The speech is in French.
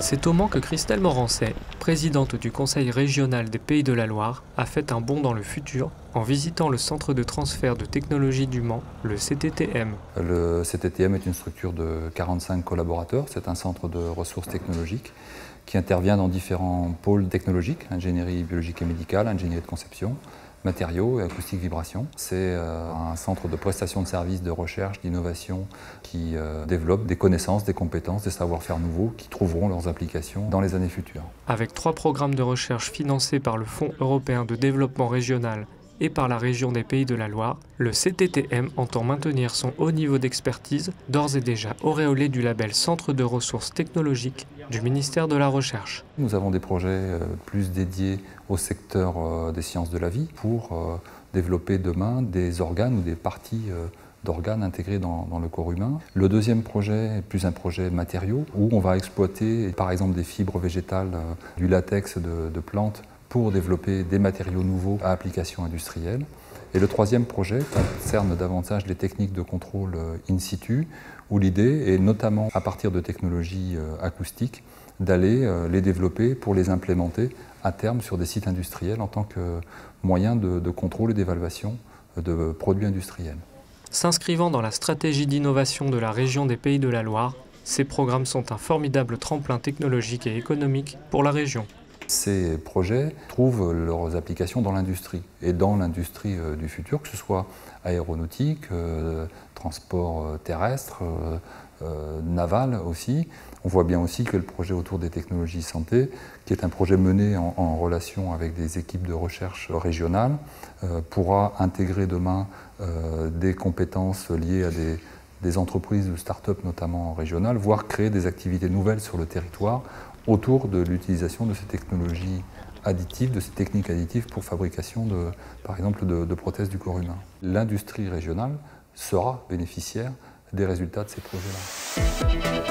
C'est au Mans que Christelle Morancet, présidente du Conseil régional des Pays de la Loire, a fait un bond dans le futur en visitant le centre de transfert de technologie du Mans, le CTTM. Le CTTM est une structure de 45 collaborateurs. C'est un centre de ressources technologiques qui intervient dans différents pôles technologiques, ingénierie biologique et médicale, ingénierie de conception, matériaux et acoustique vibration. C'est un centre de prestation de services, de recherche, d'innovation qui développe des connaissances, des compétences, des savoir-faire nouveaux qui trouveront leurs applications dans les années futures. Avec 3 programmes de recherche financés par le Fonds européen de développement régional et par la région des Pays de la Loire, le CTTM entend maintenir son haut niveau d'expertise, d'ores et déjà auréolé du label Centre de ressources technologiques du ministère de la Recherche. Nous avons des projets plus dédiés au secteur des sciences de la vie pour développer demain des organes ou des parties d'organes intégrés dans le corps humain. Le deuxième projet est plus un projet matériaux où on va exploiter par exemple des fibres végétales, du latex de plantes pour développer des matériaux nouveaux à application industrielle. Et le troisième projet concerne davantage les techniques de contrôle in situ, où l'idée est notamment à partir de technologies acoustiques d'aller les développer pour les implémenter à terme sur des sites industriels en tant que moyen de contrôle et d'évaluation de produits industriels. S'inscrivant dans la stratégie d'innovation de la région des Pays de la Loire, ces programmes sont un formidable tremplin technologique et économique pour la région. Ces projets trouvent leurs applications dans l'industrie et dans l'industrie du futur, que ce soit aéronautique, transport terrestre, naval aussi. On voit bien aussi que le projet autour des technologies santé, qui est un projet mené en relation avec des équipes de recherche régionales, pourra intégrer demain des compétences liées à des entreprises de start-up notamment régionales, voire créer des activités nouvelles sur le territoire autour de l'utilisation de ces technologies additives, de ces techniques additives pour fabrication, par exemple, de prothèses du corps humain. L'industrie régionale sera bénéficiaire des résultats de ces projets-là.